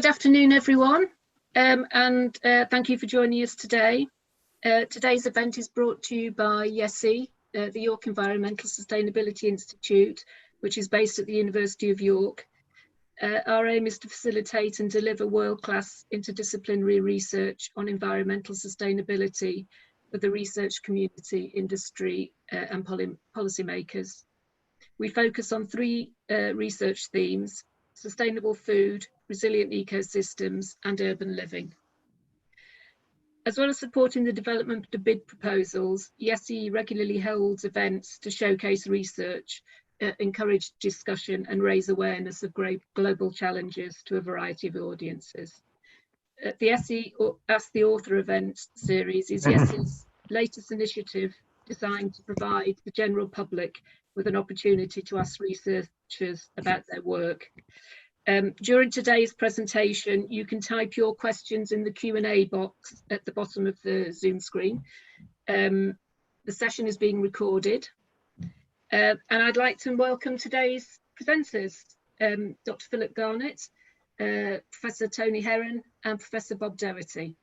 Good afternoon, everyone, and thank you for joining us today. Today's event is brought to you by YESI, the York Environmental Sustainability Institute, which is based at the University of York. Our aim is to facilitate and deliver world-class interdisciplinary research on environmental sustainability for the research community, industry, and policymakers. We focus on three research themes: sustainable food, resilient ecosystems, and urban living. As well as supporting the development of bid proposals, YESI regularly holds events to showcase research, encourage discussion, and raise awareness of great global challenges to a variety of audiences. The YESI Ask the Author event series is YESI's latest initiative designed to provide the general public with an opportunity to ask researchers about their work. During today's presentation, you can type your questions in the Q&A box at the bottom of the Zoom screen. The session is being recorded. And I'd like to welcome today's presenters, Dr. Philip Garnett, Professor Tony Heron, and Professor Bob Doherty.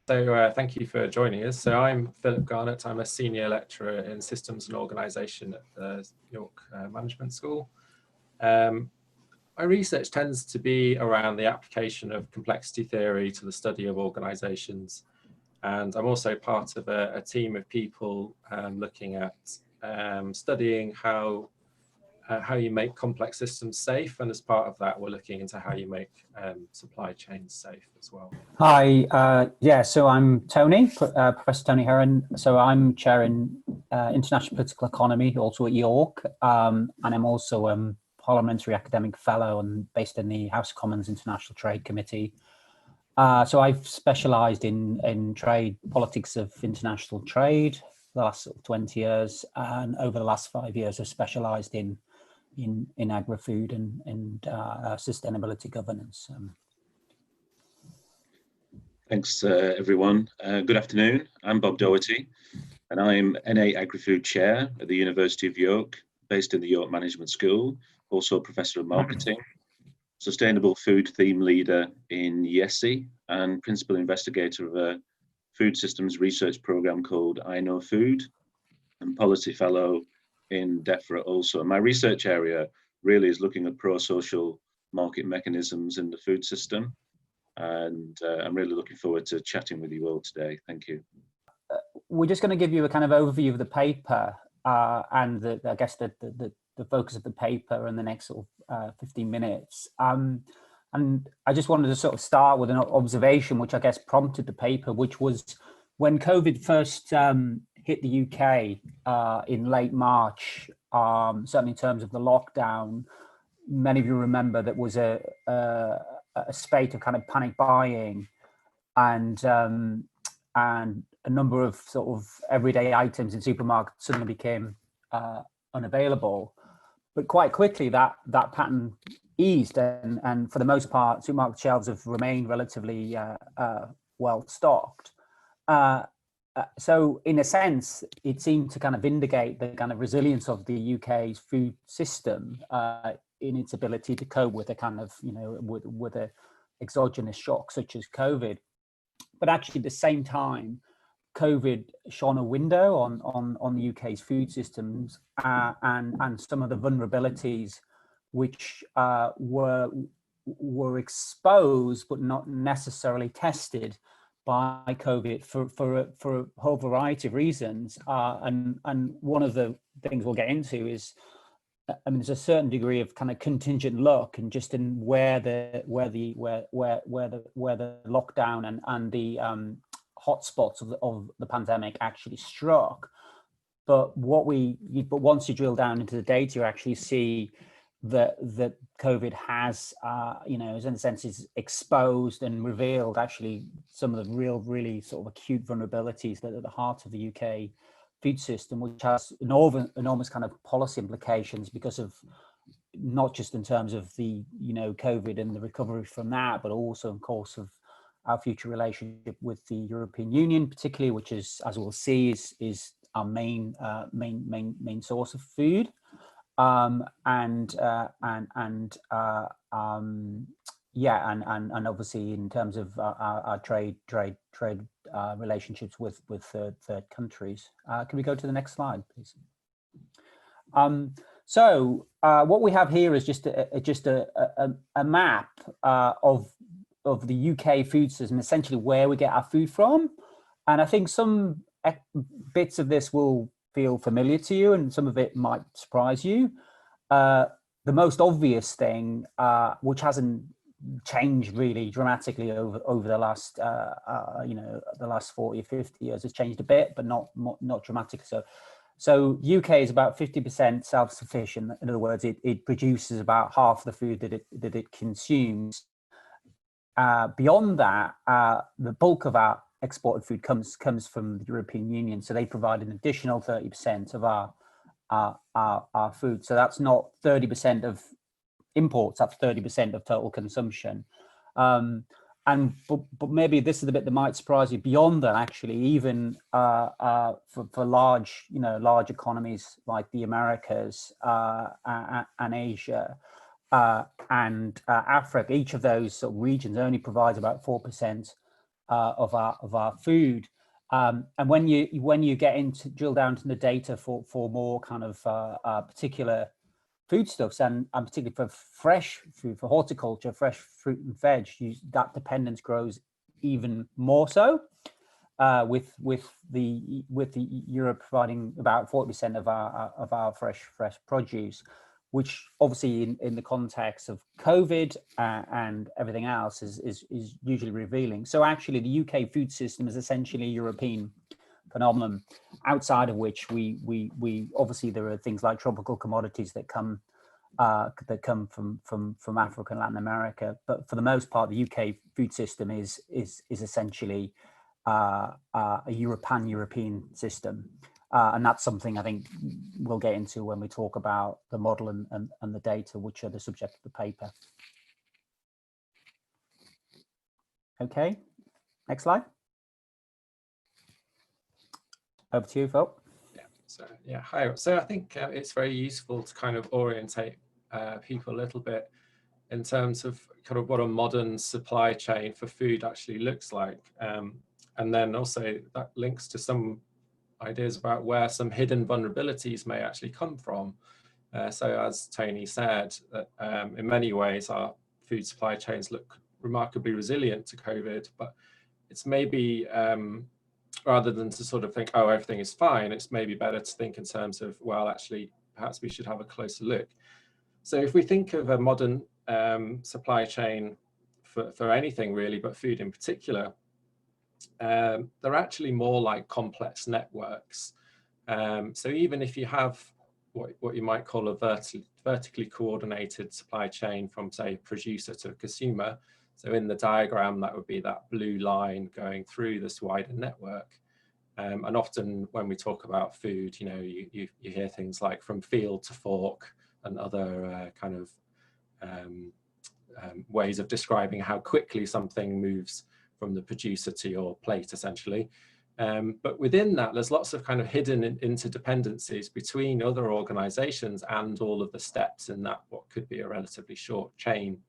So thank you for joining us. So I'm Philip Garnett. I'm a senior lecturer in systems and organisation at the York Management School. My research tends to be around the application of complexity theory to the study of organisations. And I'm also part of a team of people looking at studying how you make complex systems safe. And as part of that, we're looking into how you make supply chains safe as well. Hi, so I'm Tony, Professor Tony Heron. So I'm chairing International Political Economy, also at York. And I'm also Parliamentary Academic Fellow and based in the House of Commons International Trade Committee. So I've specialised in trade, politics of international trade for the last 20 years, and over the last 5 years I've specialised in agri-food and sustainability governance. Thanks everyone. Good afternoon, I'm Bob Doherty and I'm NA Agri-Food Chair at the University of York, based in the York Management School. Also a Professor of Marketing, Sustainable Food Theme Leader in YESI, and Principal Investigator of a Food Systems Research Programme called I Know Food, and Policy Fellow in DEFRA also. My research area really is looking at pro-social market mechanisms in the food system, and I'm really looking forward to chatting with you all today. Thank you. We're just going to give you a kind of overview of the paper and I guess the focus of the paper in the next sort of 15 minutes. And I just wanted to sort of start with an observation, which I guess prompted the paper, which was when COVID first hit the UK in late March, certainly in terms of the lockdown. Many of you remember that was a spate of kind of panic buying, and a number of sort of everyday items in supermarkets suddenly became unavailable. But quite quickly that pattern eased, and for the most part supermarket shelves have remained relatively well stocked. So in a sense it seemed to kind of indicate the kind of resilience of the UK's food system in its ability to cope with a kind of, with a exogenous shock such as COVID. But actually at the same time, COVID shone a window on the UK's food systems and some of the vulnerabilities which were exposed but not necessarily tested by COVID for a whole variety of reasons. And one of the things we'll get into is, I mean, there's a certain degree of kind of contingent luck and just in where the lockdown and the hotspots of the pandemic actually struck. But once you drill down into the data, you actually see that COVID has, in a sense, is exposed and revealed actually some of the really sort of acute vulnerabilities that are at the heart of the UK food system, which has enormous kind of policy implications because of not just in terms of the COVID and the recovery from that, but also of course of our future relationship with the European Union, particularly, which is, as we'll see, is our main source of food. yeah, and obviously in terms of our trade relationships with third countries. Can we go to the next slide, please? So what we have here is just a map of the UK food system, essentially where we get our food from. And I think some bits of this will feel familiar to you, and some of it might surprise you. The most obvious thing, which hasn't changed really dramatically over the last the last 40 or 50 years, has changed a bit, but not dramatically so. So UK is about 50% self-sufficient. In other words, it produces about half the food that it consumes. Beyond that, the bulk of our exported food comes from the European Union. So they provide an additional 30% of our food. So that's not 30% of imports, that's 30% of total consumption. But maybe this is the bit that might surprise you. Beyond that, actually, even for large economies like the Americas and Asia and Africa, each of those sort of regions only provides about 4% of our food. And when you get into drill down to the data for more kind of particular foodstuffs, and particularly for fresh food, for horticulture, fresh fruit and veg, that dependence grows even more so, with the Europe providing about 40% of our fresh produce, which obviously in the context of COVID and everything else is usually revealing. So actually the UK food system is essentially a European phenomenon, outside of which we obviously there are things like tropical commodities that come from Africa and Latin America, but for the most part the UK food system is essentially a European system, and that's something I think we'll get into when we talk about the model and the data, which are the subject of the paper. Okay, next slide. Over to you, Phil. Hi. So I think it's very useful to kind of orientate people a little bit in terms of kind of what a modern supply chain for food actually looks like, and then also that links to some ideas about where some hidden vulnerabilities may actually come from. So as Tony said, that in many ways our food supply chains look remarkably resilient to COVID, but it's maybe rather than to sort of think, oh, everything is fine, it's maybe better to think in terms of, well, actually, perhaps we should have a closer look. So if we think of a modern supply chain for anything really, but food in particular, they're actually more like complex networks. So even if you have what you might call a vertically coordinated supply chain from, say, producer to consumer, so in the diagram, that would be that blue line going through this wider network. And often when we talk about food, you know, you hear things like from field to fork and other kind of ways of describing how quickly something moves from the producer to your plate, essentially. But within that, there's lots of kind of hidden interdependencies between other organizations and all of the steps in that what could be a relatively short chain.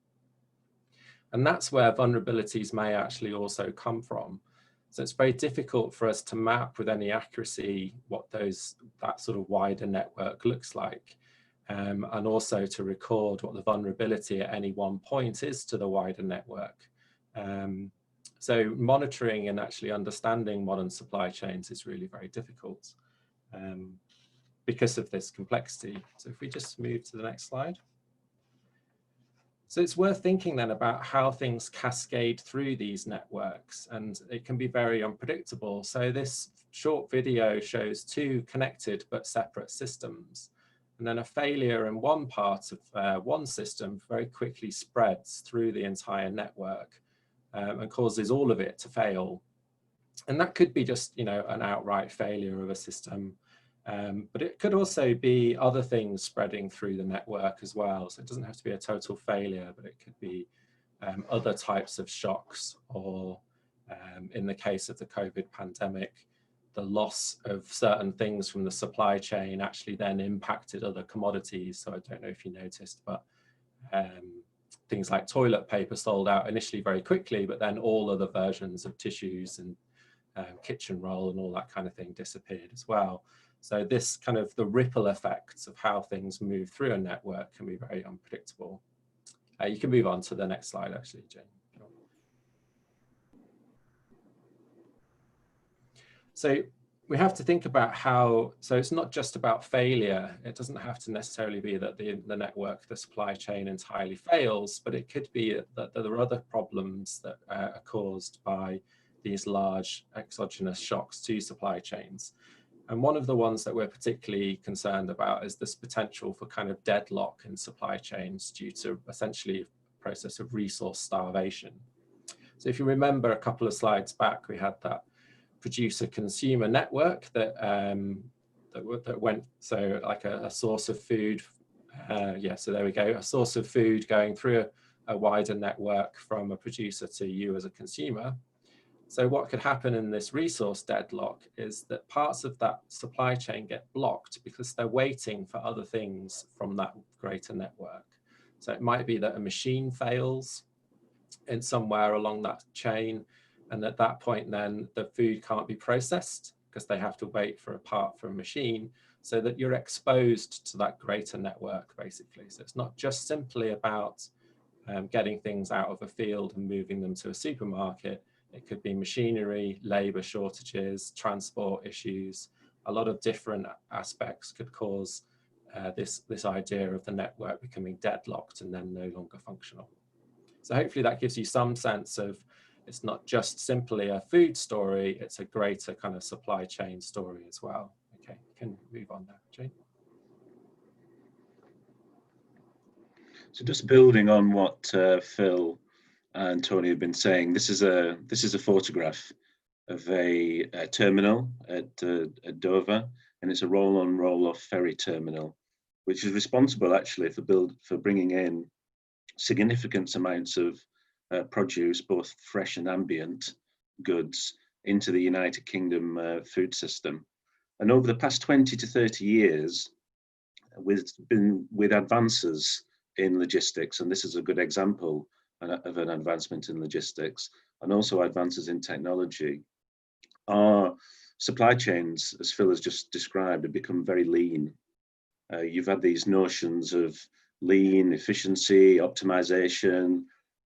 And that's where vulnerabilities may actually also come from. So it's very difficult for us to map with any accuracy what that sort of wider network looks like, and also to record what the vulnerability at any one point is to the wider network. So monitoring and actually understanding modern supply chains is really very difficult because of this complexity. So if we just move to the next slide. So it's worth thinking then about how things cascade through these networks, and it can be very unpredictable. So this short video shows two connected but separate systems, and then a failure in one part of one system very quickly spreads through the entire network and causes all of it to fail. And that could be just, you know, an outright failure of a system. But it could also be other things spreading through the network as well. So it doesn't have to be a total failure, but it could be other types of shocks, or in the case of the COVID pandemic, the loss of certain things from the supply chain actually then impacted other commodities. So I don't know if you noticed, but things like toilet paper sold out initially very quickly, but then all other versions of tissues and kitchen roll and all that kind of thing disappeared as well. So this kind of the ripple effects of how things move through a network can be very unpredictable. You can move on to the next slide, actually, Jane. So we have to think about how, so it's not just about failure. It doesn't have to necessarily be that the network, the supply chain entirely fails, but it could be that there are other problems that are caused by these large exogenous shocks to supply chains. And one of the ones that we're particularly concerned about is this potential for kind of deadlock in supply chains due to essentially a process of resource starvation. So if you remember a couple of slides back, we had that producer-consumer network that that went, so like a source of food, yeah, so there we go, a source of food going through a wider network from a producer to you as a consumer. So what could happen in this resource deadlock is that parts of that supply chain get blocked because they're waiting for other things from that greater network. So it might be that a machine fails in somewhere along that chain, and at that point then the food can't be processed because they have to wait for a part from a machine, so that you're exposed to that greater network basically. So it's not just simply about getting things out of a field and moving them to a supermarket. It could be machinery, labor shortages, transport issues. A lot of different aspects could cause this idea of the network becoming deadlocked and then no longer functional. So hopefully that gives you some sense of, it's not just simply a food story, it's a greater kind of supply chain story as well. Okay, you can move on now, Jane. So just building on what Phil and Tony have been saying, this is a photograph of a terminal at Dover, and it's a roll-on, roll-off ferry terminal, which is responsible actually for bringing in significant amounts of produce, both fresh and ambient goods, into the United Kingdom food system. And over the past 20 to 30 years, with advances in logistics, and this is a good example of an advancement in logistics, and also advances in technology, our supply chains, as Phil has just described, have become very lean. You've had these notions of lean, efficiency, optimization,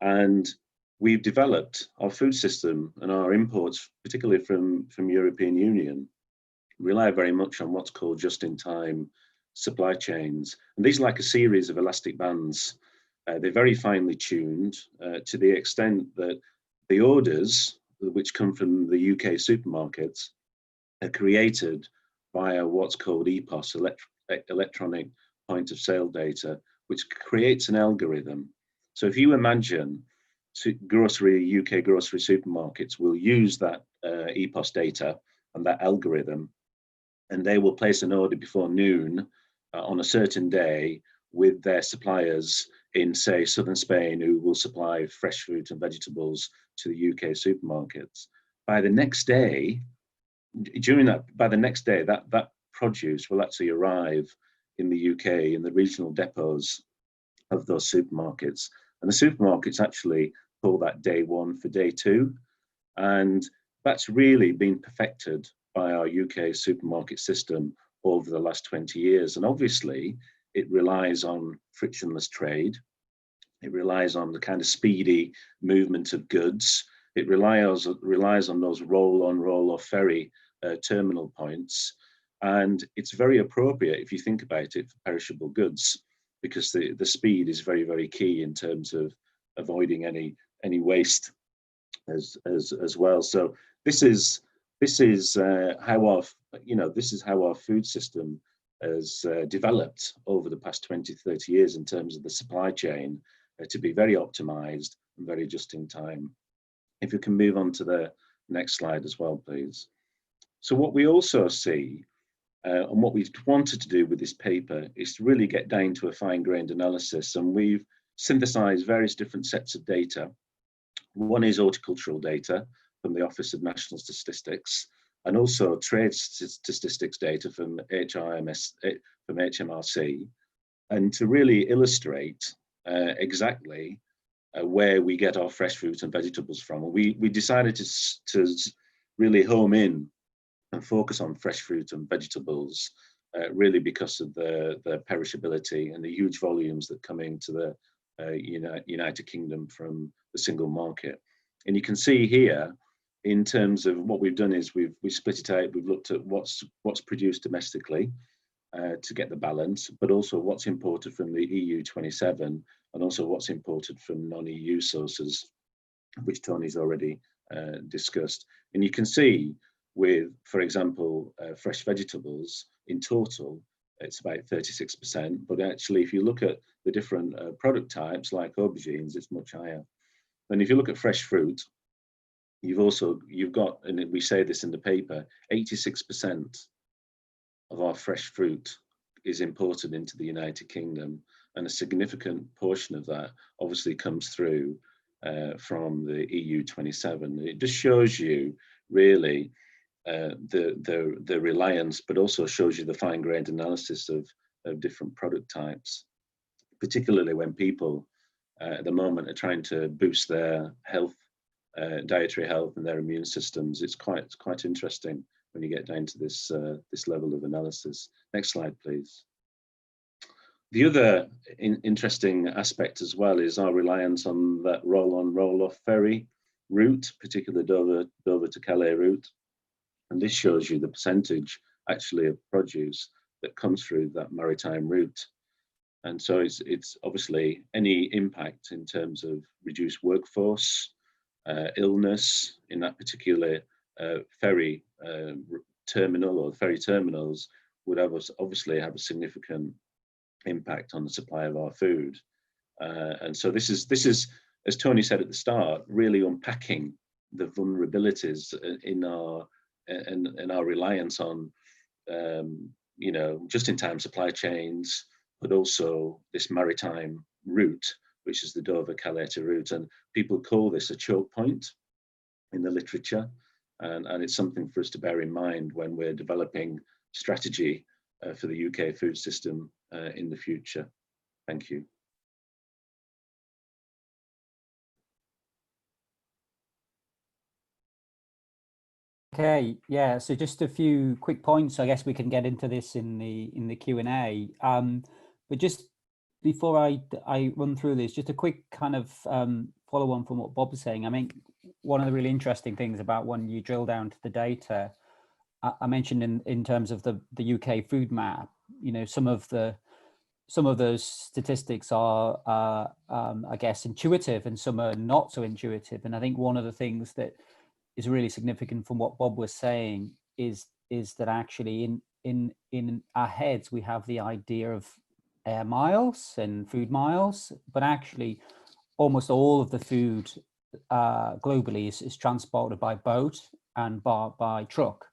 and we've developed our food system, and our imports, particularly from European Union, rely very much on what's called just-in-time supply chains. And these are like a series of elastic bands. They're very finely tuned to the extent that the orders, which come from the UK supermarkets, are created via what's called EPOS, electronic point of sale data, which creates an algorithm. So if you imagine UK grocery supermarkets will use that EPOS data and that algorithm, and they will place an order before noon on a certain day with their suppliers in, say, southern Spain, who will supply fresh fruit and vegetables to the UK supermarkets. By the next day, that produce will actually arrive in the UK in the regional depots of those supermarkets. And the supermarkets actually call that day one for day two. And that's really been perfected by our UK supermarket system over the last 20 years. And obviously, it relies on frictionless trade. It relies on the kind of speedy movement of goods. It relies on those roll-on, roll-off ferry terminal points. And it's very appropriate, if you think about it, for perishable goods, because the speed is very, very key in terms of avoiding any waste as well. So this is how our food system has developed over the past 20, 30 years in terms of the supply chain to be very optimized and very just in time. If you can move on to the next slide as well, please. So what we also see, and what we've wanted to do with this paper, is to really get down to a fine-grained analysis, and we've synthesized various different sets of data. One is horticultural data from the Office of National Statistics, and also trade statistics data from HMRC, and to really illustrate exactly where we get our fresh fruit and vegetables from. And we decided to really home in and focus on fresh fruit and vegetables, really because of the perishability and the huge volumes that come into the United Kingdom from the single market. And you can see here, in terms of what we've done is we've split it out. We've looked at what's produced domestically to get the balance, but also what's imported from the EU 27, and also what's imported from non-EU sources, which Tony's already discussed. And you can see with, for example, fresh vegetables, in total, it's about 36%, but actually if you look at the different product types like aubergines, it's much higher. And if you look at fresh fruit, you've got, and we say this in the paper, 86% of our fresh fruit is imported into the United Kingdom, and a significant portion of that obviously comes through from the EU 27. It just shows you really the reliance, but also shows you the fine-grained analysis of different product types, particularly when people at the moment are trying to boost their health, dietary health, and their immune systems. It's quite interesting when you get down to this level of analysis. Next slide, please. The other interesting aspect as well is our reliance on that roll-on, roll-off ferry route, particularly Dover to Calais route. And this shows you the percentage actually of produce that comes through that maritime route. And so it's obviously any impact in terms of reduced workforce, illness in that particular ferry terminal, or ferry terminals, would obviously have a significant impact on the supply of our food. And so this is, as Tony said at the start, really unpacking the vulnerabilities in our reliance on just-in-time supply chains, but also this maritime route, which is the Dover-Calais route. And people call this a choke point in the literature. And it's something for us to bear in mind when we're developing strategy for the UK food system in the future. Thank you. Okay, yeah, so just a few quick points. I guess we can get into this in the Q&A. But just before I run through this, just a quick kind of follow on from what Bob was saying. I mean, one of the really interesting things about when you drill down to the data, I mentioned in terms of the UK food map, some of those statistics are, I guess, intuitive, and some are not so intuitive. And I think one of the things that is really significant from what Bob was saying is that actually in our heads we have the idea of air miles and food miles, but actually almost all of the food globally is transported by boat and by truck.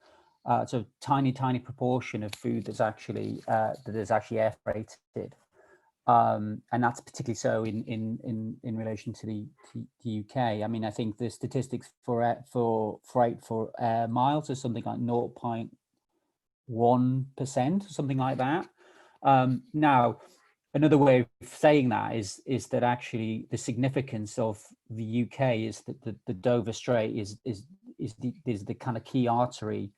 So tiny proportion of food that's actually air freighted, and that's particularly so in relation to the UK. I mean, I think the statistics for freight for air miles is something like 0.1%, something like that. Now, another way of saying that is that actually the significance of the UK is that the Dover Strait is the kind of key artery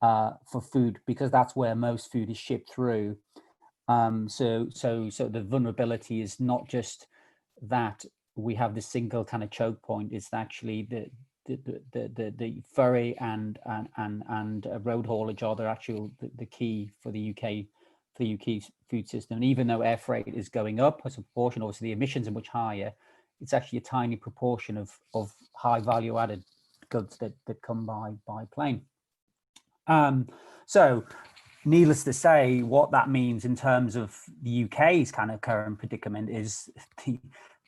for food, because that's where most food is shipped through. So the vulnerability is not just that we have this single kind of choke point. It's actually the ferry and road haulage are the key for the UK food system. And even though air freight is going up as a proportion, obviously the emissions are much higher. It's actually a tiny proportion of high value added goods that come by plane. So needless to say, what that means in terms of the UK's kind of current predicament is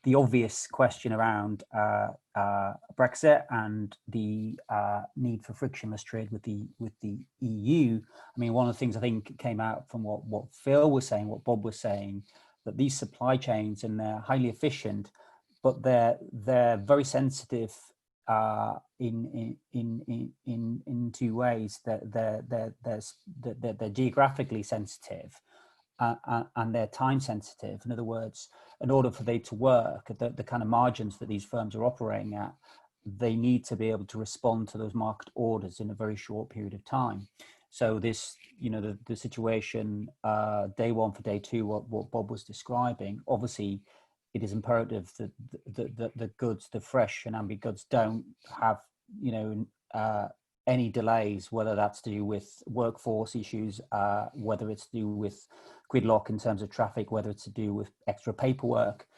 the obvious question around Brexit and the need for frictionless trade with the EU. I mean, one of the things I think came out from what Phil was saying, what Bob was saying, that these supply chains, and they're highly efficient, but they're very sensitive in two ways. That they're geographically sensitive, they're time sensitive. In other words, in order for they to work at the kind of margins that these firms are operating at, they need to be able to respond to those market orders in a very short period of time. So this, the situation day one for day two, what Bob was describing, obviously it is imperative that the goods, the fresh and ambient goods, don't have, any delays, whether that's to do with workforce issues, whether it's to do with gridlock in terms of traffic, whether it's to do with extra paperwork,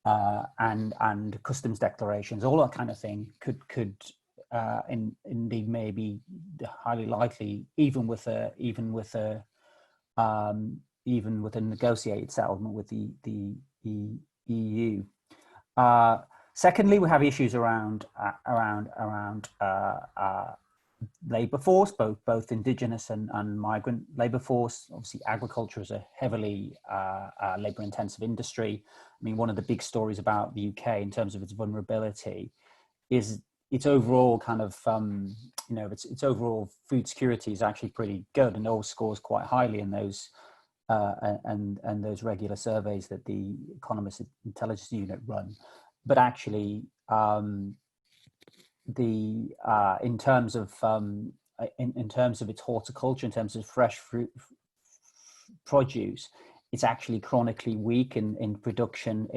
and customs declarations, all that kind of thing could indeed maybe highly likely, even with a negotiated settlement with the EU. Secondly, we have issues around labour force, both indigenous and migrant labour force. Obviously, agriculture is a heavily labour-intensive industry. I mean, one of the big stories about the UK in terms of its vulnerability is its overall kind of, its overall food security is actually pretty good, and all scores quite highly in those and those regular surveys that the Economist Intelligence Unit run. But actually, in terms of its horticulture, in terms of fresh fruit produce, it's actually chronically weak in production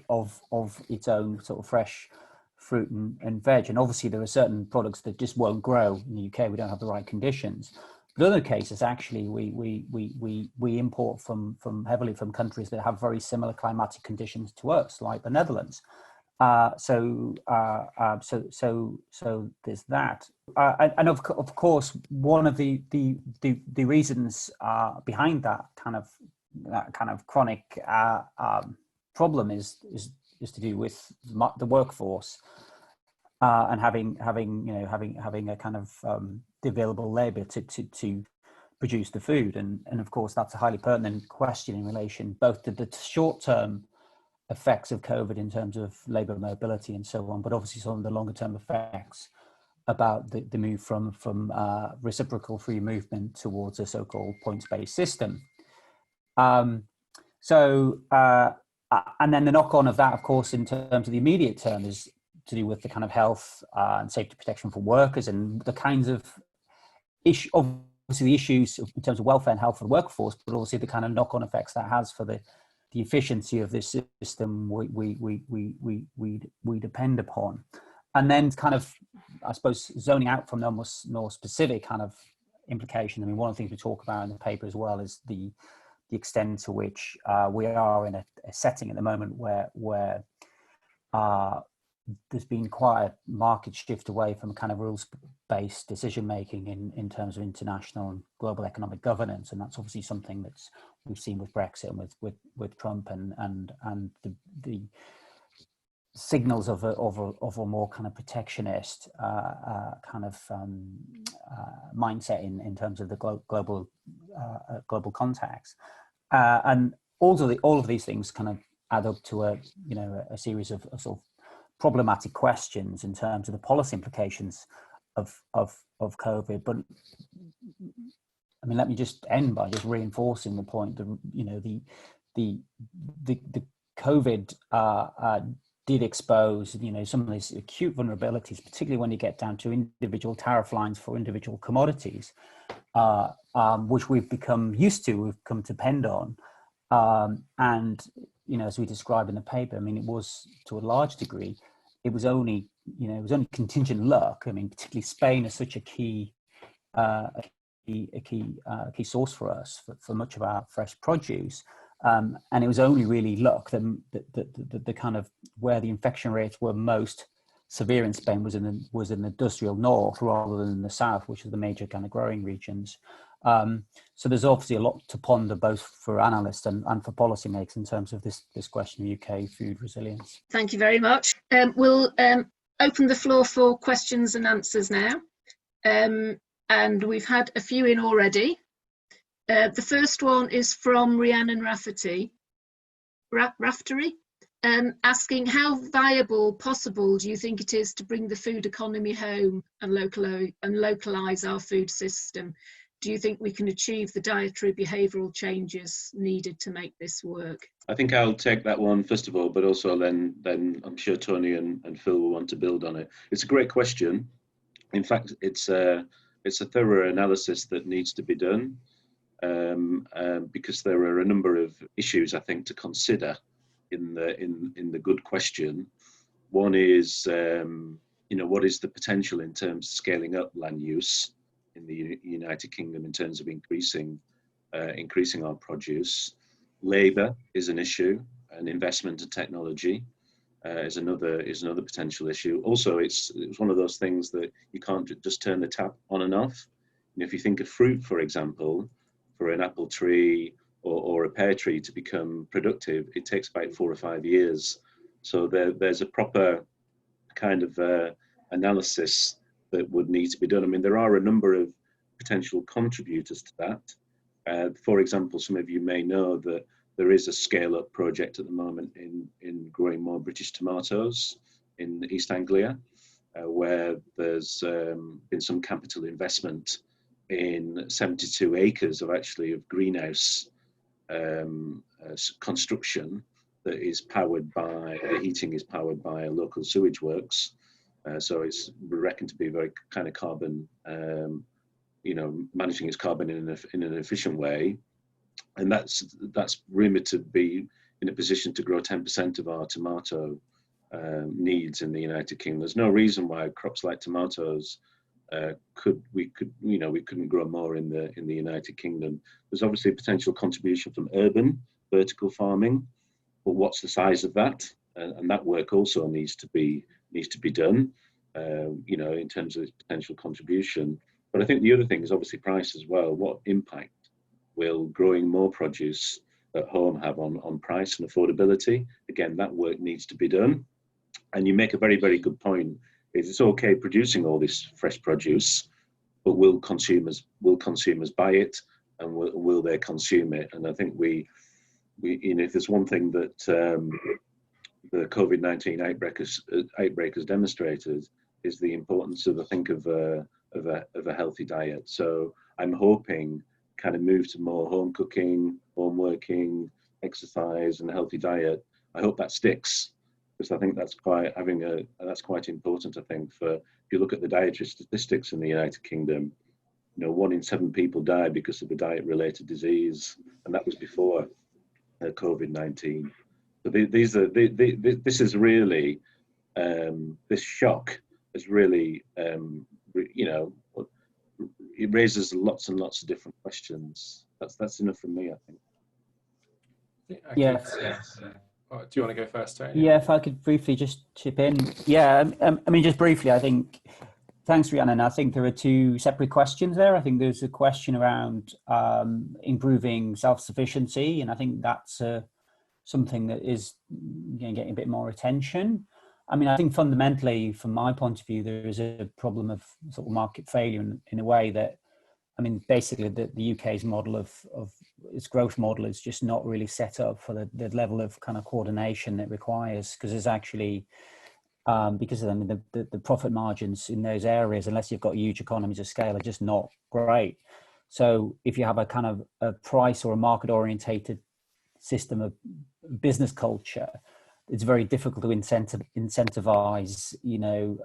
of its own sort of fresh fruit and veg. And obviously there are certain products that just won't grow in the UK. We don't have the right conditions. But in other cases, actually, we import heavily from countries that have very similar climatic conditions to us, like the Netherlands. So there's that, and of course, one of the reasons behind that kind of chronic problem is to do with the workforce and having a kind of the available labour to produce the food, and of course that's a highly pertinent question in relation both to the short-term effects of COVID in terms of labour mobility and so on, but obviously some of the longer term effects about the move from reciprocal free movement towards a so-called points-based system. And then the knock-on of that, of course, in terms of the immediate term, is to do with the kind of health and safety protection for workers and the kinds of obviously the issues in terms of welfare and health for the workforce, but obviously the kind of knock-on effects that has for the efficiency of this system we depend upon. And then kind of, I suppose, zoning out from the more specific kind of implication. I mean, one of the things we talk about in the paper as well is the extent to which we are in a setting at the moment where there's been quite a market shift away from kind of rules-based decision-making in terms of international and global economic governance, and that's obviously something that's we've seen with Brexit and with Trump and the signals of a more kind of protectionist kind of mindset in terms of the global context, and all of these things kind of add up to a series of sort of problematic questions in terms of the policy implications of COVID. But I mean, let me just end by just reinforcing the point that the COVID did expose some of these acute vulnerabilities, particularly when you get down to individual tariff lines for individual commodities, which we've become used to, we've come to depend on, and as we describe in the paper, I mean, it was to a large degree, it was only contingent luck. I mean, particularly Spain is such a key source for us for much of our fresh produce, and it was only really luck that the kind of where the infection rates were most severe in Spain was in the industrial north rather than the south, which are the major kind of growing regions. So there's obviously a lot to ponder both for analysts and for policymakers in terms of this question of UK food resilience. Thank you very much. We'll open the floor for questions and answers now. And we've had a few in already. The first one is from Rhiannon Rafferty, asking how viable possible do you think it is to bring the food economy home and localize our food system? do you think we can achieve the dietary behavioural changes needed to make this work? I think I'll take that one first of all, but also then I'm sure Tony and Phil will want to build on it. It's a great question. In fact, it's a thorough analysis that needs to be done, because there are a number of issues I think to consider in the good question. One is, what is the potential in terms of scaling up land use in the United Kingdom in terms of increasing our produce. Labour is an issue, and investment and technology is another potential issue. Also, it's one of those things that you can't just turn the tap on and off. And if you think of fruit, for example, for an apple tree or a pear tree to become productive, it takes about 4 or 5 years. So there's a proper kind of analysis that would need to be done. I mean, there are a number of potential contributors to that. For example, some of you may know that there is a scale-up project at the moment in growing more British tomatoes in East Anglia, where there's been some capital investment in 72 acres of greenhouse construction that is powered by, the heating is powered by a local sewage works. So it's reckoned to be very kind of carbon, managing its carbon in an efficient way. And that's rumoured to be in a position to grow 10% of our tomato needs in the United Kingdom. There's no reason why crops like tomatoes we couldn't grow more in the United Kingdom. There's obviously a potential contribution from urban vertical farming, but what's the size of that? And that work also needs to be done, in terms of its potential contribution. But I think the other thing is obviously price as well. What impact will growing more produce at home have on price and affordability? Again, that work needs to be done. And you make a very, very good point. It's okay producing all this fresh produce, but will consumers buy it, and will they consume it? And I think we if there's one thing that the COVID-19 outbreak has demonstrated, is the importance of a healthy diet. So I'm hoping kind of move to more home cooking, home working, exercise, and a healthy diet. I hope that sticks, because I think that's quite important. I think if you look at the dietary statistics in the United Kingdom, 1 in 7 people die because of a diet-related disease, and that was before COVID-19. So this is really this shock is really it raises lots and lots of different questions. That's enough from me, I think. Yeah. Do you want to go first, Tony? Yeah, if I could briefly just chip in. Yeah, I mean, just briefly, I think, thanks, Rhiannon. I think there are 2 separate questions there. I think there's a question around improving self-sufficiency, and I think that's something that is getting a bit more attention. I mean, I think fundamentally, from my point of view, there is a problem of sort of market failure in a way that, I mean, basically the UK's model of its growth model is just not really set up for the level of kind of coordination it requires, because there's actually, because of the profit margins in those areas, unless you've got huge economies of scale, are just not great. So if you have a kind of a price or a market orientated system of business culture, it's very difficult to incentivize,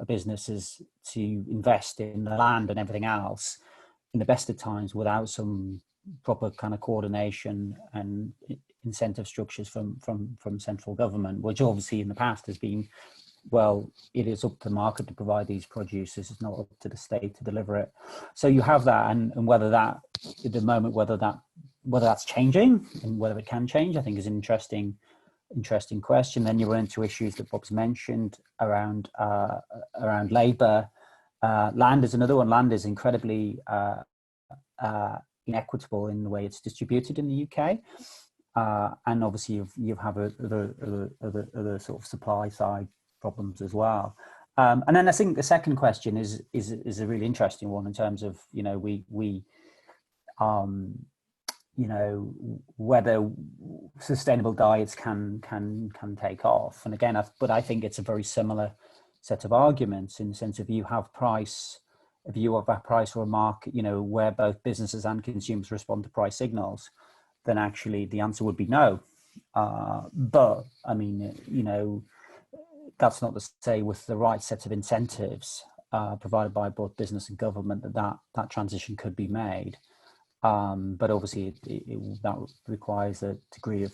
businesses to invest in the land and everything else in the best of times without some proper kind of coordination and incentive structures from central government, which obviously in the past has been, well, it is up to the market to provide these produces, it's not up to the state to deliver it. So you have that, and whether that at the moment, whether that's changing and whether it can change, I think is an interesting question. Then you run into issues that Bob's mentioned around labour. Land is another one. Land is incredibly inequitable in the way it's distributed in the UK, and obviously you have other sort of supply side problems as well. And then I think the second question is a really interesting one in terms of whether sustainable diets can take off. And again, but I think it's a very similar set of arguments in the sense of you have price view of that price or a market, where both businesses and consumers respond to price signals, then actually the answer would be no. But I mean, that's not to say with the right set of incentives provided by both business and government that transition could be made. But obviously that requires a degree of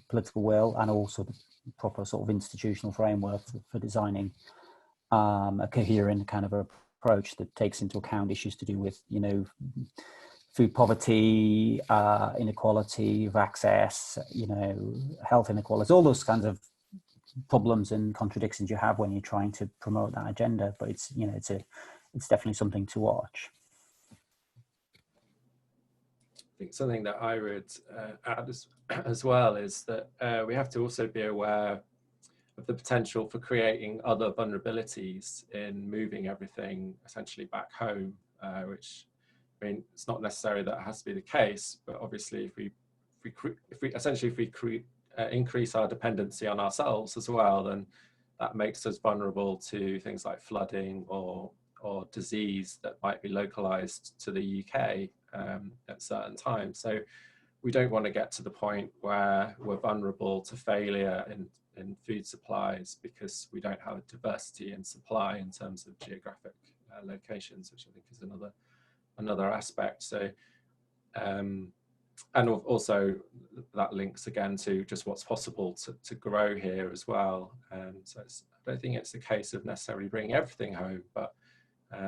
political will and also the proper sort of institutional framework for designing a coherent kind of approach that takes into account issues to do with, food poverty, inequality of access, health inequalities, all those kinds of problems and contradictions you have when you're trying to promote that agenda. But it's definitely something to watch. I think something that I would add as well is that we have to also be aware of the potential for creating other vulnerabilities in moving everything essentially back home, which, I mean, it's not necessary that it has to be the case, but obviously if we increase our dependency on ourselves as well, then that makes us vulnerable to things like flooding or disease that might be localized to the UK at certain times. So we don't want to get to the point where we're vulnerable to failure in food supplies because we don't have a diversity in supply in terms of geographic locations, which I think is another aspect. So and also that links again to just what's possible to grow here as well. So I don't think it's a case of necessarily bringing everything home, but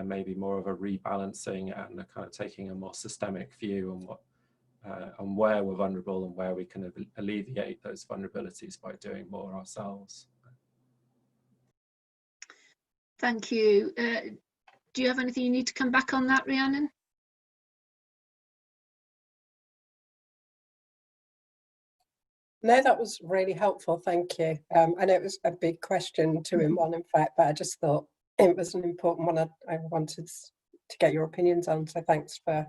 maybe more of a rebalancing and a kind of taking a more systemic view on on where we're vulnerable and where we can alleviate those vulnerabilities by doing more ourselves. Thank you. Do you have anything you need to come back on that, Rhiannon? No, that was really helpful, thank you. I know it was a big question, 2 in 1 in fact, but I just thought it was an important one I wanted to get your opinions on, so thanks I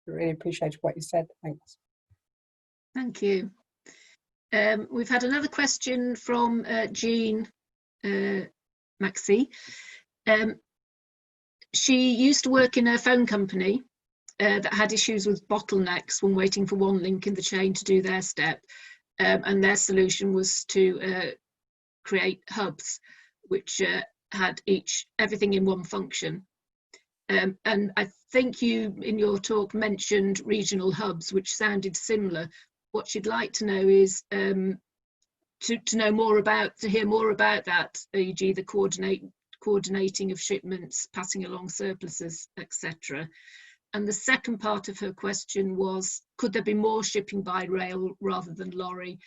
really appreciated what you said, thanks. Thank you. We've had another question from Jean Maxey. She used to work in a phone company that had issues with bottlenecks when waiting for one link in the chain to do their step. And their solution was to create hubs which had everything in one function. And I think you in your talk mentioned regional hubs, which sounded similar. What she'd like to know is to hear more about that, e.g. the coordinating of shipments, passing along surpluses, etc. And the second part of her question was, could there be more shipping by rail rather than lorries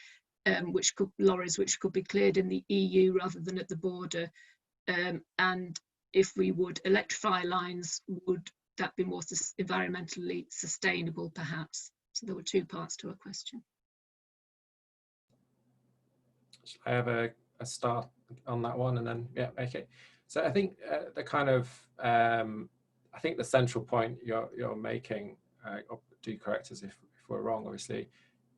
which could be cleared in the EU rather than at the border? And if we would electrify lines, would that be more environmentally sustainable, perhaps? So there were 2 parts to her question. Shall I have a start on that one and then, yeah, okay. So I think the kind of, I think the central point you're making, do correct us if we're wrong, obviously,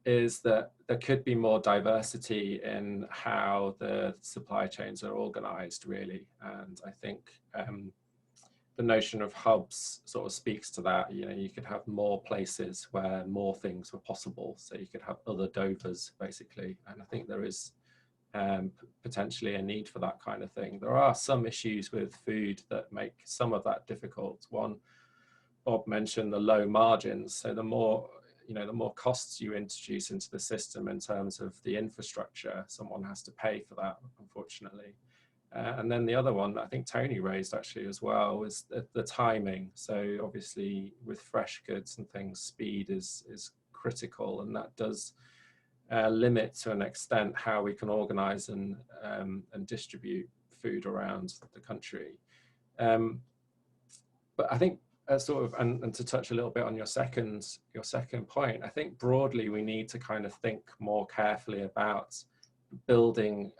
is that there could be more diversity in how the supply chains are organized, really. And I think the notion of hubs sort of speaks to that. You could have more places where more things were possible. So you could have other Dovers, basically. And I think there is potentially a need for that kind of thing. There are some issues with food that make some of that difficult. One, Bob mentioned the low margins. So the more costs you introduce into the system in terms of the infrastructure, someone has to pay for that, unfortunately. And then the other one I think Tony raised actually as well was the timing. So obviously with fresh goods and things, speed is critical, and that does limit to an extent how we can organize and distribute food around the country. But I think sort of, and to touch a little bit on your second point, I think broadly we need to kind of think more carefully about building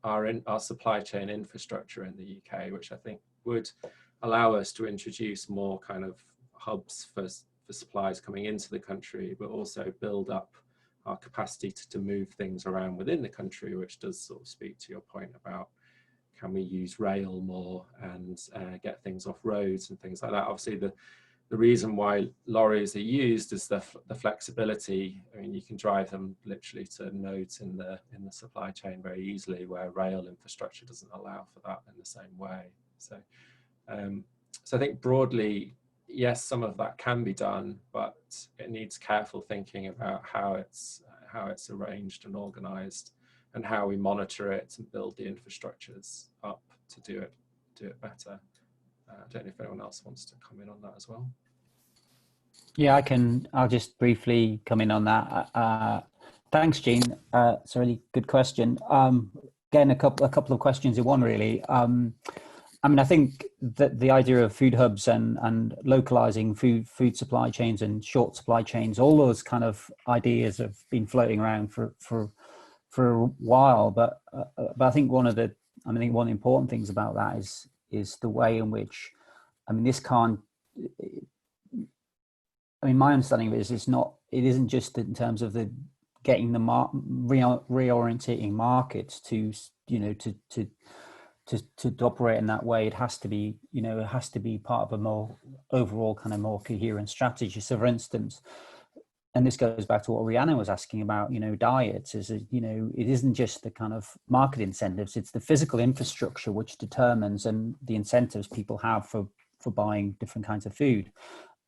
our supply chain infrastructure in the UK, which I think would allow us to introduce more kind of hubs for supplies coming into the country, but also build up our capacity to move things around within the country, which does sort of speak to your point about can we use rail more and get things off roads and things like that. Obviously, the reason why lorries are used is the flexibility. I mean, you can drive them literally to nodes in the supply chain very easily, where rail infrastructure doesn't allow for that in the same way. So, so I think broadly, yes, some of that can be done, but it needs careful thinking about how it's arranged and organised, and how we monitor it and build the infrastructures up to do it better. I don't know if anyone else wants to come in on that as well. Yeah, I'll just briefly come in on that. Thanks, Jean. It's a really good question. Again, a couple of questions in one, really. I mean, I think that the idea of food hubs and localizing food supply chains and short supply chains, all those kind of ideas have been floating around for a while. But I think one of the important things about that is the way in which, I mean, this can't. I mean, my understanding of it is it isn't just in terms of the getting the reorientating markets to operate in that way. It has to be, it has to be part of a more overall kind of more coherent strategy. So, for instance, and this goes back to what Rhiannon was asking about, diets, is it isn't just the kind of market incentives, it's the physical infrastructure which determines and the incentives people have for buying different kinds of food.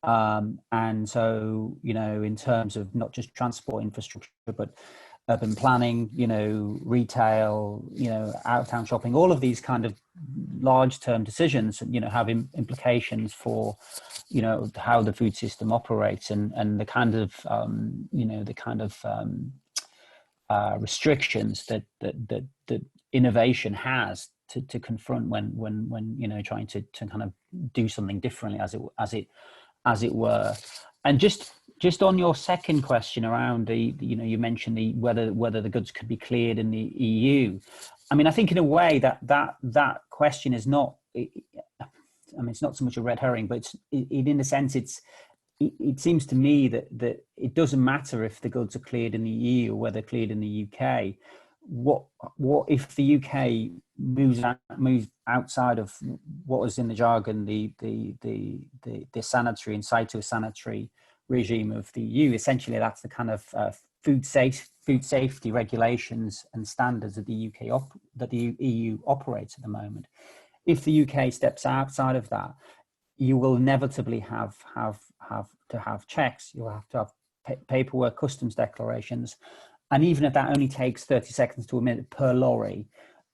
And so, in terms of not just transport infrastructure, but urban planning, retail, out-of-town shopping, all of these kind of large-term decisions, have implications for, how the food system operates and the kind of, restrictions that innovation has to confront when trying to kind of do something differently, as it were. And just on your second question around you mentioned whether the goods could be cleared in the EU. I mean, I think in a way that question is not. I mean, it's not so much a red herring, but in a sense, it seems to me that it doesn't matter if the goods are cleared in the EU or whether cleared in the UK. What if the UK moves outside of what was in the jargon the sanitary and phytosanitary regime of the EU? Essentially, that's the kind of food safety regulations and standards that the EU operates at the moment. If the UK steps outside of that, you will inevitably have to have checks. You'll have to have paperwork, customs declarations. And even if that only takes 30 seconds to a minute per lorry,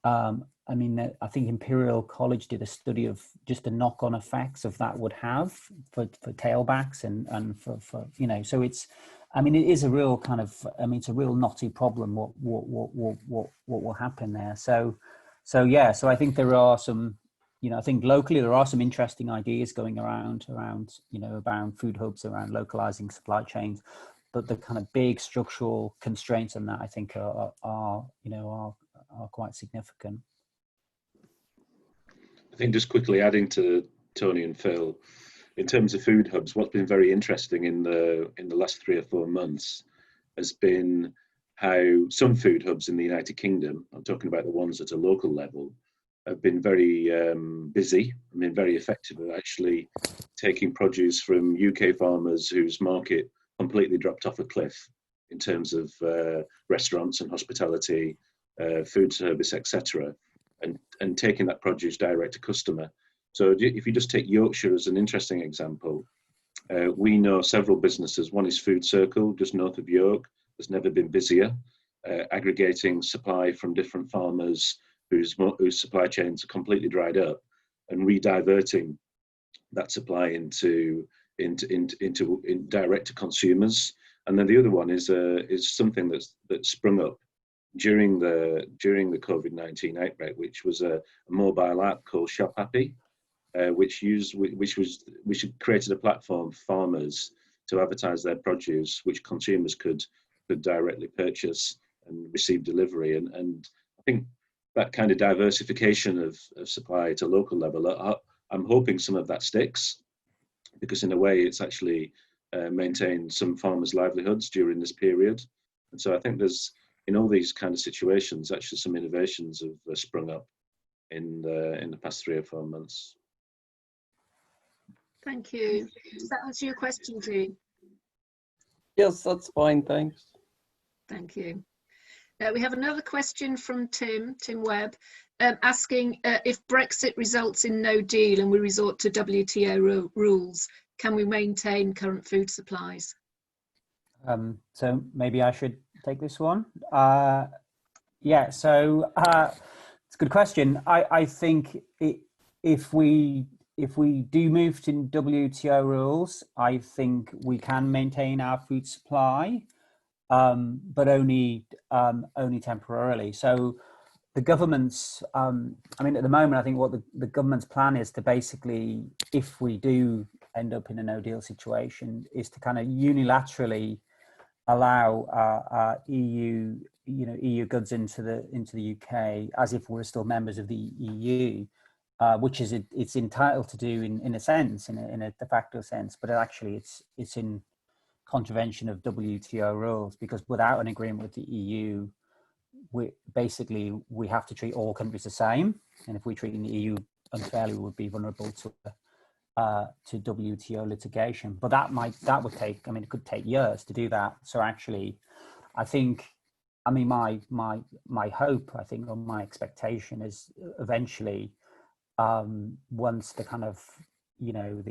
I mean, I think Imperial College did a study of just the knock-on effects of that would have for tailbacks and for so it's, I mean, it is a real kind of, I mean, it's a real knotty problem what will happen there. So yeah, so I think there are some, I think locally there are some interesting ideas going around about food hubs, around localizing supply chains. But the kind of big structural constraints on that, I think, are quite significant. I think just quickly adding to Tony and Phil, in terms of food hubs, what's been very interesting in the last 3 or 4 months has been how some food hubs in the United Kingdom, I'm talking about the ones at a local level, have been very busy. I mean, very effective at actually taking produce from UK farmers whose market completely dropped off a cliff in terms of restaurants and hospitality, food service, etc., and taking that produce direct to customer. So if you just take Yorkshire as an interesting example, we know several businesses. One is Food Circle, just north of York, has never been busier, aggregating supply from different farmers whose supply chains are completely dried up and re-diverting that supply into direct to consumers. And then the other one is something that sprung up during the COVID-19 outbreak, which was a mobile app called Shop Happy, which created a platform for farmers to advertise their produce, which consumers could directly purchase and receive delivery. And I think that kind of diversification of supply to local level, I'm hoping some of that sticks, because in a way it's actually maintained some farmers' livelihoods during this period. And so I think there's, in all these kind of situations, actually some innovations have sprung up in the past 3 or 4 months. Thank you. Does that answer your question, Jean? Yes, that's fine, thanks. Thank you. We have another question from Tim Webb, asking if Brexit results in no deal and we resort to WTO rules, can we maintain current food supplies? So maybe I should take this one. Yeah, so it's a good question. I think if we do move to WTO rules, I think we can maintain our food supply, but only temporarily. So the government's, I mean, at the moment, I think what the government's plan is to basically, if we do end up in a no deal situation, is to kind of unilaterally allow EU goods into the UK as if we're still members of the EU, which is it's entitled to do in a sense, in a de facto sense, but actually it's in contravention of WTO rules, because without an agreement with the EU, we have to treat all countries the same, and if we treat the EU unfairly, we would be vulnerable to WTO litigation. But that would take, I mean, it could take years to do that. So actually, I think, I mean, my hope, I think, or my expectation is eventually, once the kind of, you know,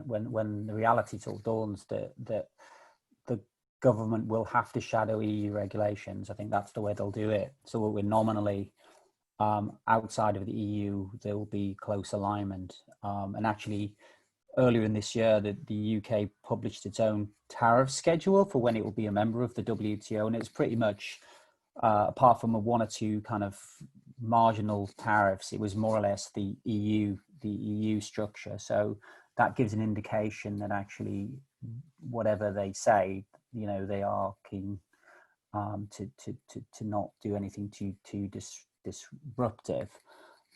when the reality sort of dawns that the government will have to shadow EU regulations, I think that's the way they'll do it. So we're nominally outside of the EU, there will be close alignment. And actually, earlier in this year, the UK published its own tariff schedule for when it will be a member of the WTO, and it's pretty much, apart from one or two kind of marginal tariffs, it was more or less the EU structure. So that gives an indication that actually, whatever they say, you know, they are keen to not do anything too disruptive.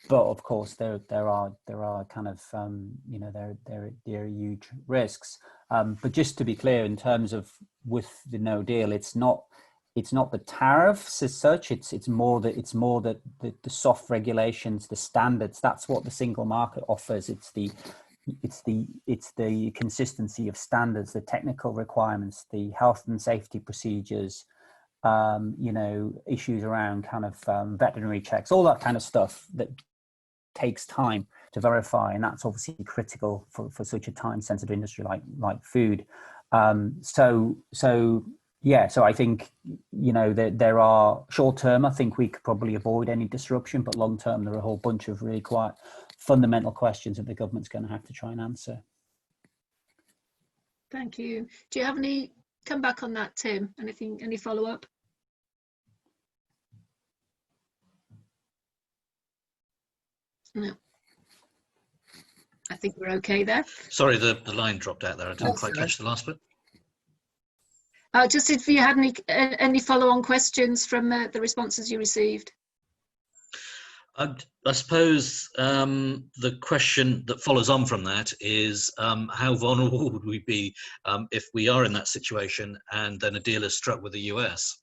But of course, there are kind of you know, there are huge risks. But just to be clear, in terms of with the no deal, it's not the tariffs as such. It's more that the soft regulations, the standards. That's what the single market offers. It's the consistency of standards, the technical requirements, the health and safety procedures, you know, issues around kind of veterinary checks, all that kind of stuff that takes time to verify, and that's obviously critical for such a time-sensitive industry like food. So I think, you know, there are short term, I think we could probably avoid any disruption, but long term, there are a whole bunch of really quite fundamental questions that the government's going to have to try and answer. Thank you. Do you have any, come back on that, Tim? Anything, any follow up? No. I think we're okay there. Sorry, the line dropped out there. I didn't quite catch the last bit. Just if you had any follow-on questions from the responses you received. I suppose the question that follows on from that is how vulnerable would we be if we are in that situation and then a deal is struck with the US?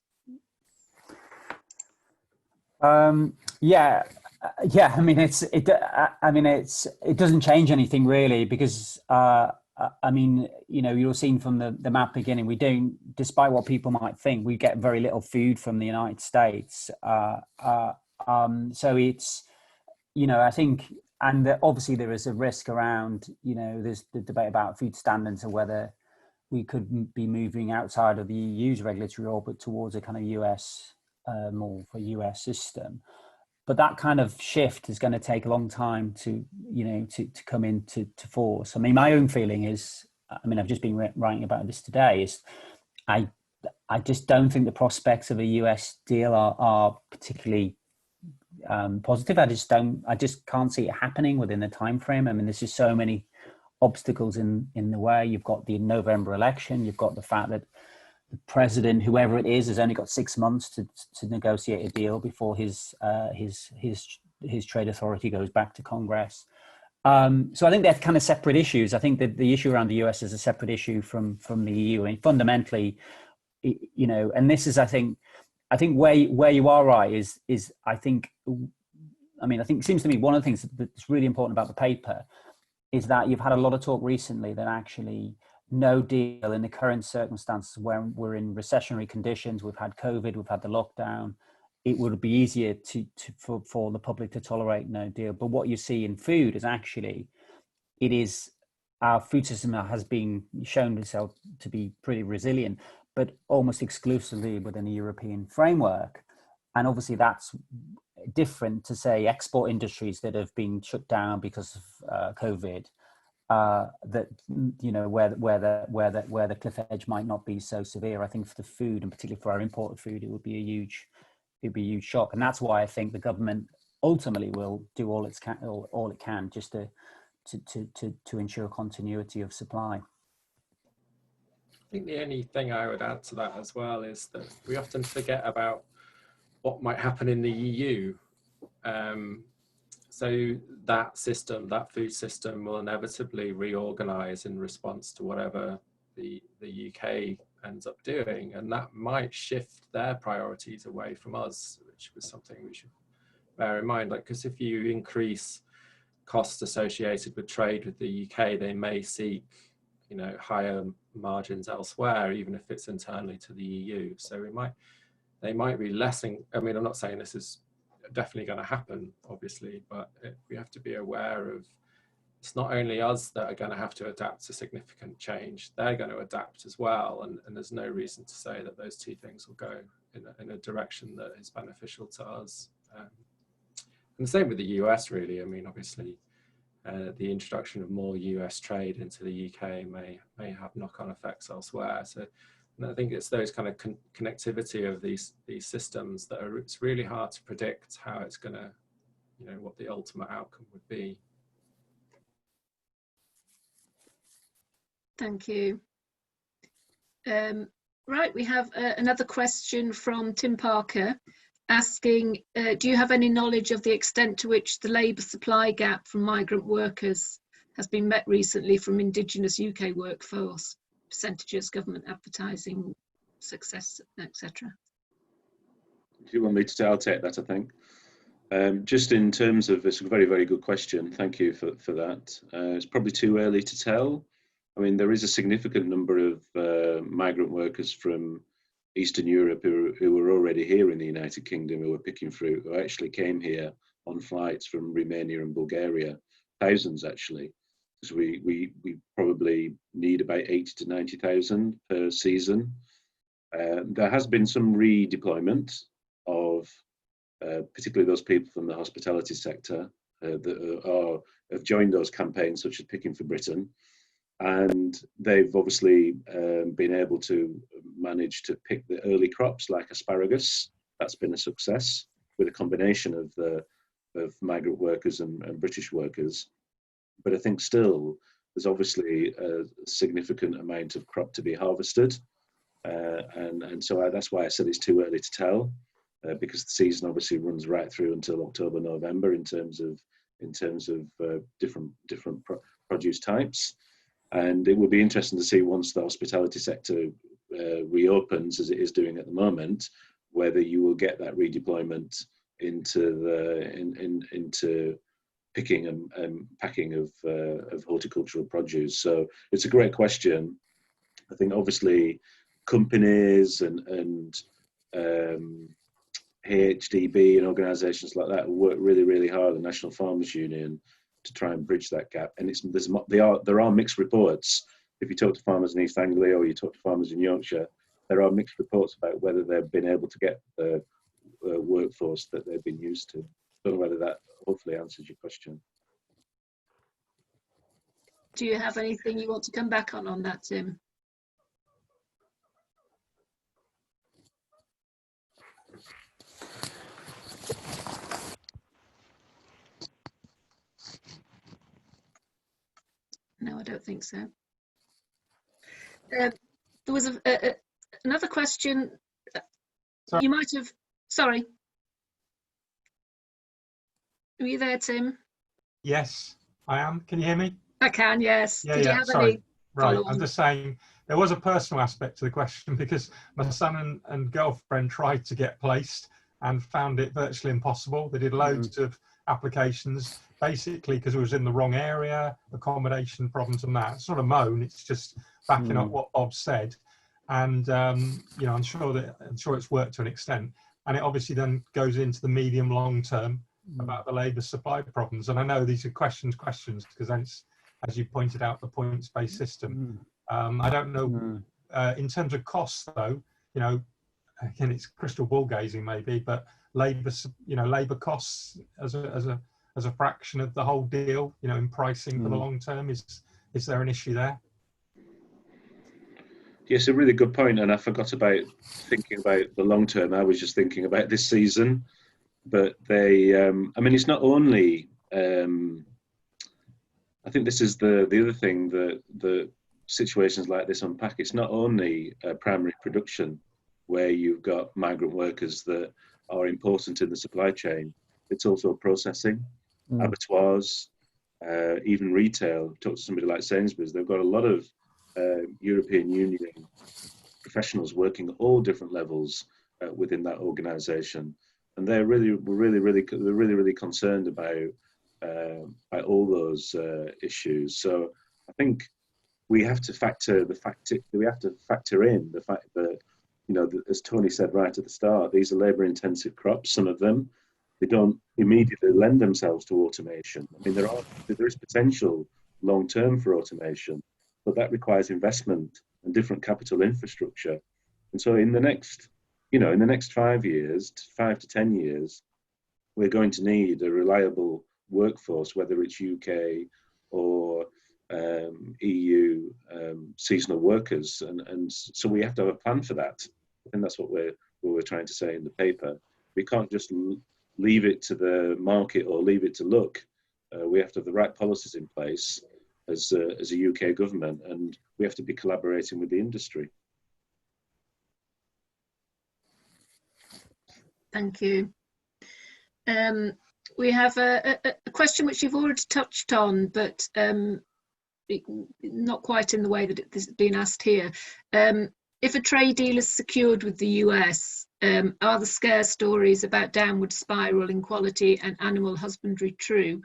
Yeah. I mean, it doesn't change anything really, because I mean, you know, you'll seen from the map beginning, we don't, despite what people might think, we get very little food from the United States. So it's, you know, I think, and obviously there is a risk around, you know, there's the debate about food standards and whether we could be moving outside of the EU's regulatory orbit towards a kind of US, more for US system. But that kind of shift is going to take a long time to, you know, to come into force. I mean, my own feeling is, I mean, I've just been writing about this today, is I just don't think the prospects of a US deal are particularly positive. I just can't see it happening within the time frame. I mean, there's just so many obstacles in the way. You've got the November election. You've got the fact that the president, whoever it is, has only got 6 months to negotiate a deal before his trade authority goes back to Congress. So I think they're kind of separate issues. I think that the issue around the US is a separate issue from the EU. I mean, fundamentally, you know, and this is, I think where you are right is I think I mean, I think it seems to me one of the things that's really important about the paper is that you've had a lot of talk recently that actually no deal in the current circumstances when we're in recessionary conditions, we've had COVID, we've had the lockdown, it would be easier for the public to tolerate no deal. But what you see in food is actually, our food system has been shown itself to be pretty resilient, but almost exclusively within a European framework. And obviously that's different to, say, export industries that have been shut down because of COVID, that, you know, where the cliff edge might not be so severe. I think for the food, and particularly for our imported food, it would be a huge shock. And that's why I think the government ultimately will do all it can just to ensure continuity of supply. I think the only thing I would add to that as well is that we often forget about what might happen in the EU. So that food system will inevitably reorganize in response to whatever the UK ends up doing, and that might shift their priorities away from us, which was something we should bear in mind. Like, because if you increase costs associated with trade with the UK, they may seek, you know, higher margins elsewhere, even if it's internally to the EU. So they might be I mean, I'm not saying this is definitely going to happen, obviously, but we have to be aware of, it's not only us that are going to have to adapt to significant change, they're going to adapt as well, and there's no reason to say that those two things will go in a direction that is beneficial to us. And the same with the US, really. I mean, obviously, the introduction of more US trade into the UK may have knock-on effects elsewhere. So, and I think it's those kind of connectivity of these systems that it's really hard to predict how it's going to, you know, what the ultimate outcome would be. Thank you. Right, we have another question from Tim Parker asking, do you have any knowledge of the extent to which the labour supply gap from migrant workers has been met recently from Indigenous UK workforce, percentages, government advertising, success, etc.? Do you want me to? I'll take that, I think. Just in terms of, it's a very, very good question. Thank you for that. It's probably too early to tell. I mean, there is a significant number of migrant workers from Eastern Europe who were already here in the United Kingdom, who were picking fruit, who actually came here on flights from Romania and Bulgaria, thousands actually, because we probably need about 80 to 90,000 per season. There has been some redeployment of particularly those people from the hospitality sector that have joined those campaigns, such as Picking for Britain. And they've obviously been able to manage to pick the early crops like asparagus. That's been a success with a combination of migrant workers and British workers. But I think still there's obviously a significant amount of crop to be harvested. And so that's why I said it's too early to tell, because the season obviously runs right through until October, November in terms of different produce types. And it will be interesting to see once the hospitality sector reopens, as it is doing at the moment, whether you will get that redeployment into picking and packing of horticultural produce. So it's a great question. I think obviously companies and HDB and organisations like that work really, really hard, the National Farmers Union, to try and bridge that gap. And there are mixed reports. If you talk to farmers in East Anglia or you talk to farmers in Yorkshire, there are mixed reports about whether they've been able to get the workforce that they've been used to. I don't know whether that hopefully answers your question. Do you have anything you want to come back on that, Tim? No, I don't think so. There was another question. Sorry. You might have, sorry. Are you there, Tim? Yes, I am. Can you hear me? I can, yes. Yeah, Did you have any right. I'm just saying there was a personal aspect to the question because my son and girlfriend tried to get placed and found it virtually impossible. They did loads of applications, basically because it was in the wrong area, accommodation problems and that. It's not a moan, it's just backing up what Bob said. And you know, I'm sure it's worked to an extent. And it obviously then goes into the medium long term about the labour supply problems. And I know these are questions, because it's, as you pointed out, the points-based system. I don't know, in terms of costs though, you know, again, it's crystal ball gazing maybe, but labour costs as a fraction of the whole deal, you know, in pricing for the long term, is there an issue there? Yes, a really good point, and I forgot about thinking about the long term. I was just thinking about this season, but they, I mean, it's not only. I think this is the other thing that the situations like this unpack. It's not only primary production, where you've got migrant workers that are important in the supply chain. It's also processing, abattoirs, even retail. Talk to somebody like Sainsbury's. They've got a lot of European Union professionals working at all different levels within that organisation, and they're really concerned about all those issues. So I think we have to factor in the fact that, you know, as Tony said right at the start, these are labour-intensive crops. Some of them, they don't immediately lend themselves to automation. I mean, there is potential long term for automation, but that requires investment and different capital infrastructure. And so in the next 5 to 10 years, we're going to need a reliable workforce, whether it's UK or EU seasonal workers. And so we have to have a plan for that. I think that's what we're trying to say in the paper. We can't just leave it to the market or leave it to luck. We have to have the right policies in place as a UK government, and we have to be collaborating with the industry. Thank you. We have a question which you've already touched on, but not quite in the way that it's been asked here. If a trade deal is secured with the US, are the scare stories about downward spiral in quality and animal husbandry true?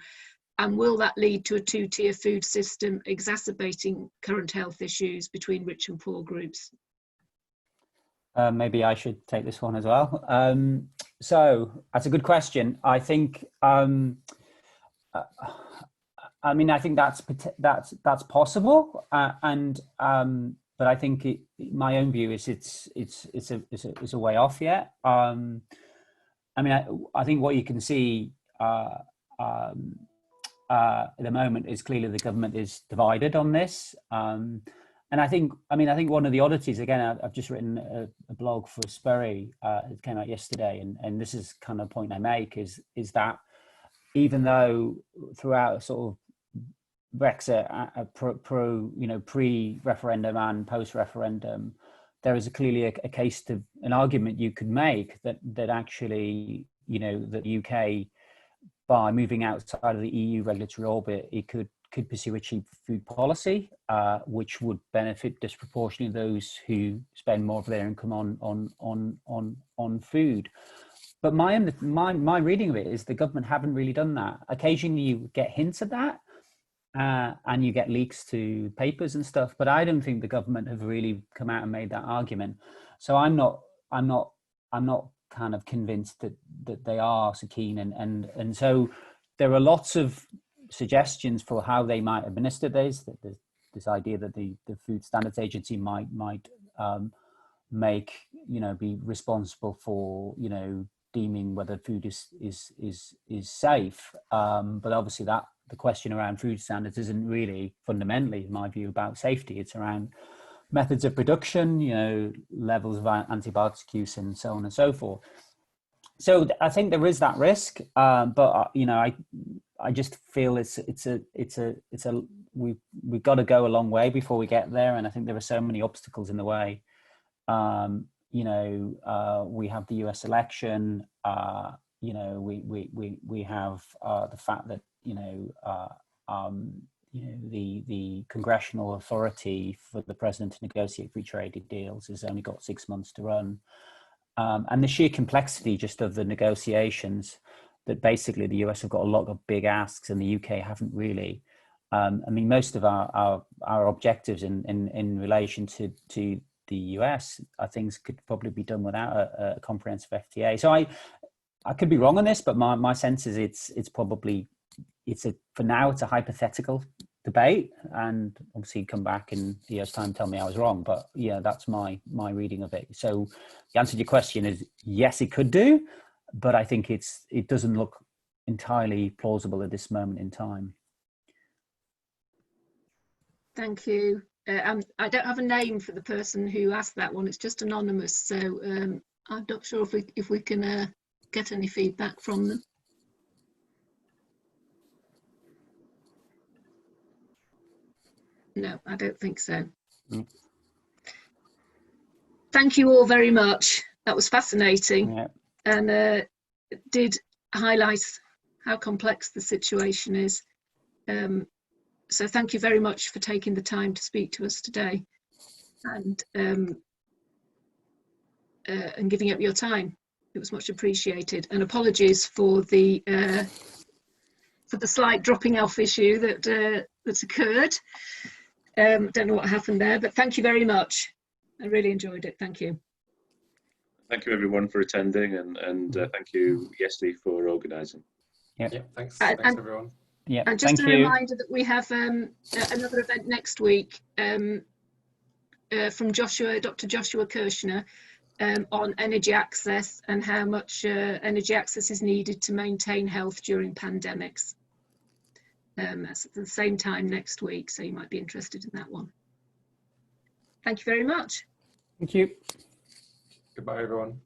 And will that lead to a two-tier food system exacerbating current health issues between rich and poor groups? Maybe I should take this one as well. So that's a good question. I think, I mean, I think that's possible, but I think my own view is it's a way off yet. I mean, I think what you can see at the moment is clearly the government is divided on this. And I think one of the oddities, again, I've just written a blog for Sperry, it came out yesterday, and this is kind of the point I make, is that even though throughout sort of Brexit, pre-referendum and post-referendum, there is clearly a case to an argument you could make that actually, you know, that the UK, by moving outside of the EU regulatory orbit, it could pursue a cheap food policy, which would benefit disproportionately those who spend more of their income on food. But my reading of it is the government haven't really done that. Occasionally you get hints of that, and you get leaks to papers and stuff, but I don't think the government have really come out and made that argument. So I'm not kind of convinced that they are so keen, and so there are lots of suggestions for how they might administer this. That there's this idea that the Food Standards Agency might make, you know, be responsible for, you know, deeming whether food is safe. But obviously the question around food standards isn't really fundamentally, in my view, about safety. It's around methods of production, you know, levels of antibiotic use, and so on and so forth. So I think there is that risk, but you know, I just feel we've got to go a long way before we get there, and I think there are so many obstacles in the way. You know, we have the US election. You know, we have the fact that you know, the congressional authority for the president to negotiate free trade deals has only got 6 months to run. And the sheer complexity just of the negotiations, that basically the US have got a lot of big asks and the UK haven't really. I mean, most of our objectives in relation to the US, things could probably be done without a comprehensive FTA. So I could be wrong on this, but my sense is it's for now it's a hypothetical debate, and obviously come back in a year's time, tell me I was wrong. But yeah, that's my reading of it. So the answer to your question is yes, it could do, but I think it doesn't look entirely plausible at this moment in time. Thank you. I don't have a name for the person who asked that one. It's just anonymous, so I'm not sure if we can get any feedback from them. No, I don't think so. Thank you all very much. That was fascinating, and did highlight how complex the situation is. So thank you very much for taking the time to speak to us today, and giving up your time. It was much appreciated. And apologies for the slight dropping off issue that's occurred. Don't know what happened there, but thank you very much. I really enjoyed it. Thank you. Thank you everyone for attending, and thank you, Yesli, for organising. Yeah, thanks everyone. Yeah, and just a reminder that we have another event next week from Dr. Joshua Kirshner on energy access and how much energy access is needed to maintain health during pandemics. That's at the same time next week, so you might be interested in that one. Thank you very much. Thank you. Goodbye, everyone.